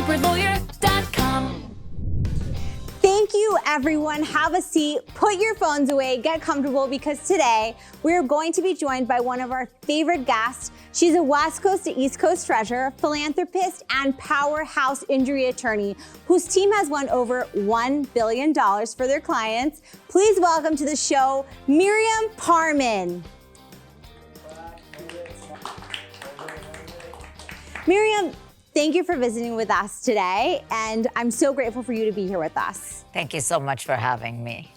superwomansuperlawyer.com. Thank you, everyone. Have a seat, put your phones away, get comfortable, because today we're going to be joined by one of our favorite guests. She's a West Coast to East Coast treasurer, philanthropist, and powerhouse injury attorney whose team has won over $1 billion for their clients. Please welcome to the show, Maryam Parman. Maryam, thank you for visiting with us today, and I'm so grateful for you to be here with us. Thank you so much for having me.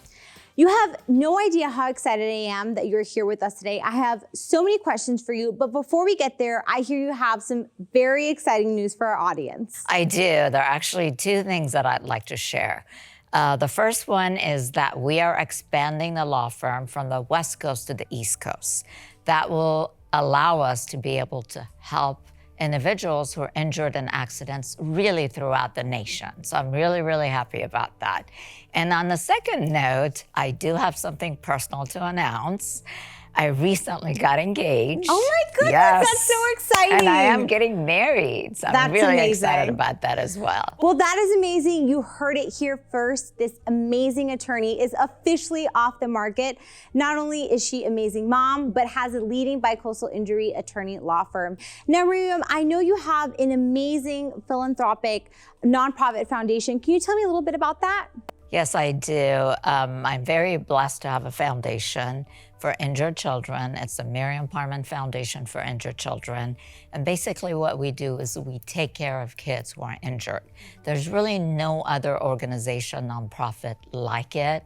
You have no idea how excited I am that you're here with us today. I have so many questions for you, but before we get there, I hear you have some very exciting news for our audience. I do. There are actually two things that I'd like to share. The first one is that we are expanding the law firm from the West Coast to the East Coast. That will allow us to be able to help individuals who are injured in accidents really throughout the nation. So I'm really, really happy about that. And on the second note, I do have something personal to announce. I recently got engaged. Oh my goodness, yes. That's so exciting. And I am getting married. So I'm really excited about that as well. Well, that is amazing. You heard it here first. This amazing attorney is officially off the market. Not only is she an amazing mom, but has a leading bicoastal injury attorney law firm. Now, Maryam, I know you have an amazing philanthropic nonprofit foundation. Can you tell me a little bit about that? Yes, I do. I'm very blessed to have a foundation for injured children. It's the Maryam Parman Foundation for Injured Children. And basically what we do is we take care of kids who are injured. There's really no other organization, nonprofit like it.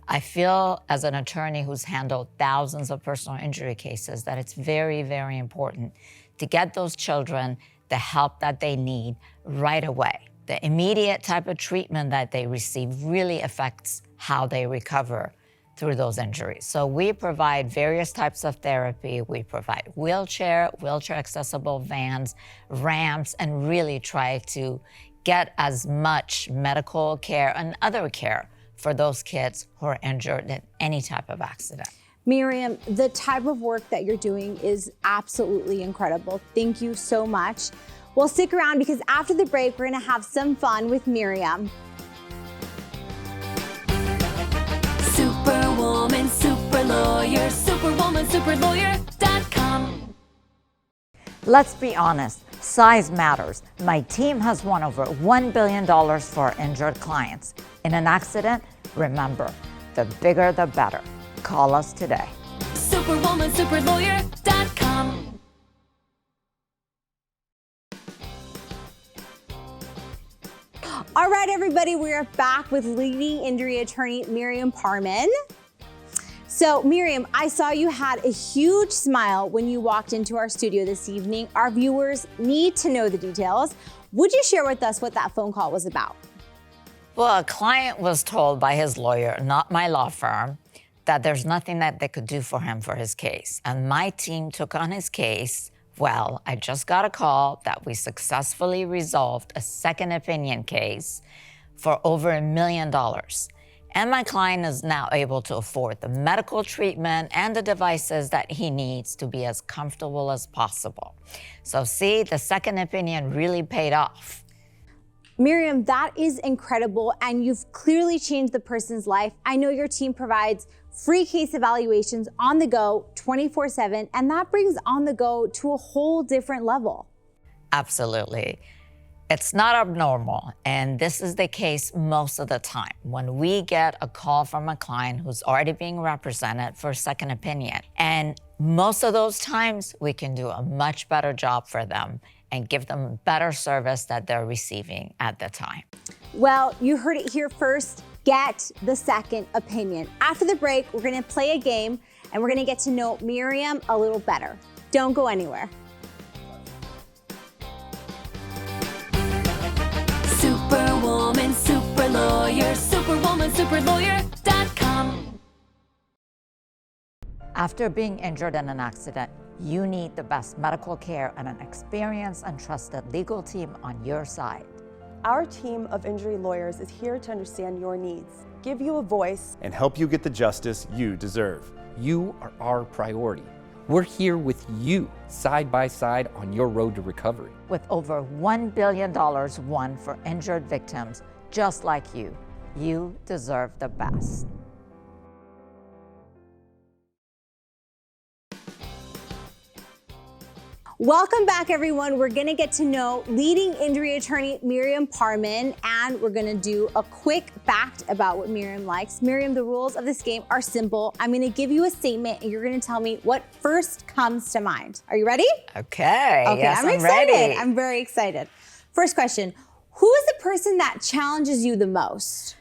I feel as an attorney who's handled thousands of personal injury cases that it's very, very important to get those children the help that they need right away. The immediate type of treatment that they receive really affects how they recover through those injuries. So we provide various types of therapy. We provide wheelchair accessible vans, ramps, and really try to get as much medical care and other care for those kids who are injured in any type of accident. Maryam, the type of work that you're doing is absolutely incredible. Thank you so much. Well, stick around because after the break, we're gonna have some fun with Maryam. Superwoman, super lawyer, superwomansuperlawyer.com. Let's be honest, size matters. My team has won over $1 billion for our injured clients. In an accident, remember, the bigger the better. Call us today. Superwomansuperlawyer.com. All right, everybody, we are back with leading injury attorney Maryam Parman. So, Maryam, I saw you had a huge smile when you walked into our studio this evening. Our viewers need to know the details. Would you share with us what that phone call was about? Well, a client was told by his lawyer, not my law firm, that there's nothing that they could do for him for his case. And my team took on his case. Well, I just got a call that we successfully resolved a second opinion case for over $1 million. And my client is now able to afford the medical treatment and the devices that he needs to be as comfortable as possible. So see, the second opinion really paid off. Maryam, that is incredible, and you've clearly changed the person's life. I know your team provides free case evaluations on the go 24/7, and that brings on the go to a whole different level. Absolutely. It's not abnormal, and this is the case most of the time. When we get a call from a client who's already being represented for a second opinion, and most of those times we can do a much better job for them and give them better service that they're receiving at the time. Well, you heard it here first. Get the second opinion. After the break, we're gonna play a game and we're gonna get to know Maryam a little better. Don't go anywhere. Superwoman, super lawyer, superwomansuperlawyer.com. After being injured in an accident, you need the best medical care and an experienced and trusted legal team on your side. Our team of injury lawyers is here to understand your needs, give you a voice, and help you get the justice you deserve. You are our priority. We're here with you, side by side on your road to recovery. With over $1 billion won for injured victims just like you, you deserve the best. Welcome back, everyone. We're gonna get to know leading injury attorney Maryam Parman, and we're gonna do a quick fact about what Maryam likes. Maryam, the rules of this game are simple. I'm gonna give you a statement, and you're gonna tell me what first comes to mind. Are you ready? Okay, yes, I'm excited. ready. I'm very excited. First question, who is the person that challenges you the most?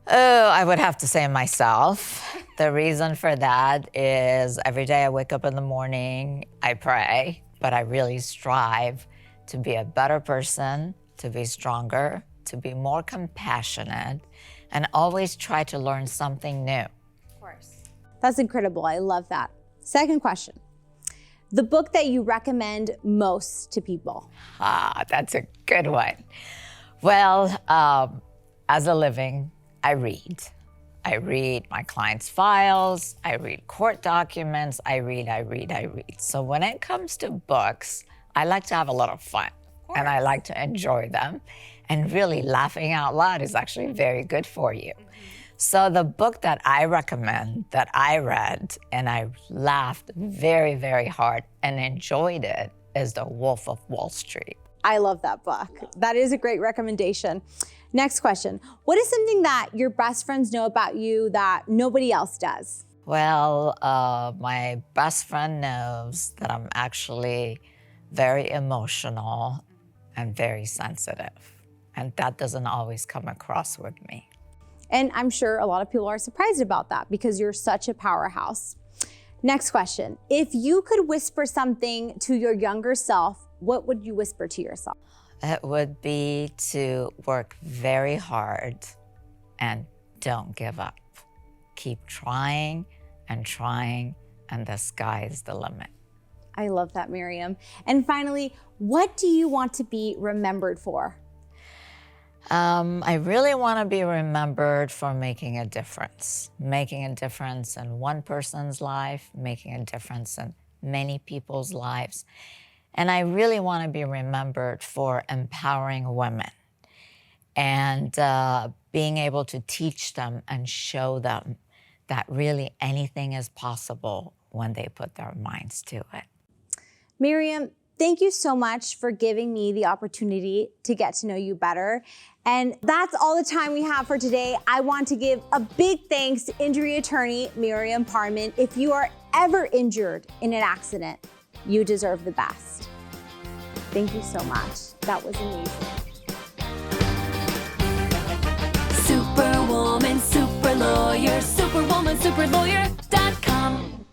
Oh, I would have to say myself. The reason for that is every day I wake up in the morning, I pray, but I really strive to be a better person, to be stronger, to be more compassionate, and always try to learn something new. Of course. That's incredible. I love that. Second question, the book that you recommend most to people? That's a good one. Well, as a living, I read. I read my clients' files, I read court documents, I read. So when it comes to books, I like to have a lot of fun and I like to enjoy them. And really laughing out loud is actually very good for you. So the book that I recommend, that I read and I laughed very, very hard and enjoyed it, is The Wolf of Wall Street. I love that book. That is a great recommendation. Next question. What is something that your best friends know about you that nobody else does? Well, my best friend knows that I'm actually very emotional and very sensitive. And that doesn't always come across with me. And I'm sure a lot of people are surprised about that because you're such a powerhouse. Next question. If you could whisper something to your younger self, what would you whisper to yourself? It would be to work very hard and don't give up. Keep trying, and the sky is the limit. I love that, Maryam. And finally, what do you want to be remembered for? I really want to be remembered for making a difference in one person's life, making a difference in many people's lives. And I really want to be remembered for empowering women and being able to teach them and show them that really anything is possible when they put their minds to it. Maryam, thank you so much for giving me the opportunity to get to know you better. And that's all the time we have for today. I want to give a big thanks to injury attorney Maryam Parman. If you are ever injured in an accident, you deserve the best. Thank you so much. That was amazing. Superwoman, super lawyer, superwoman, superlawyer.com.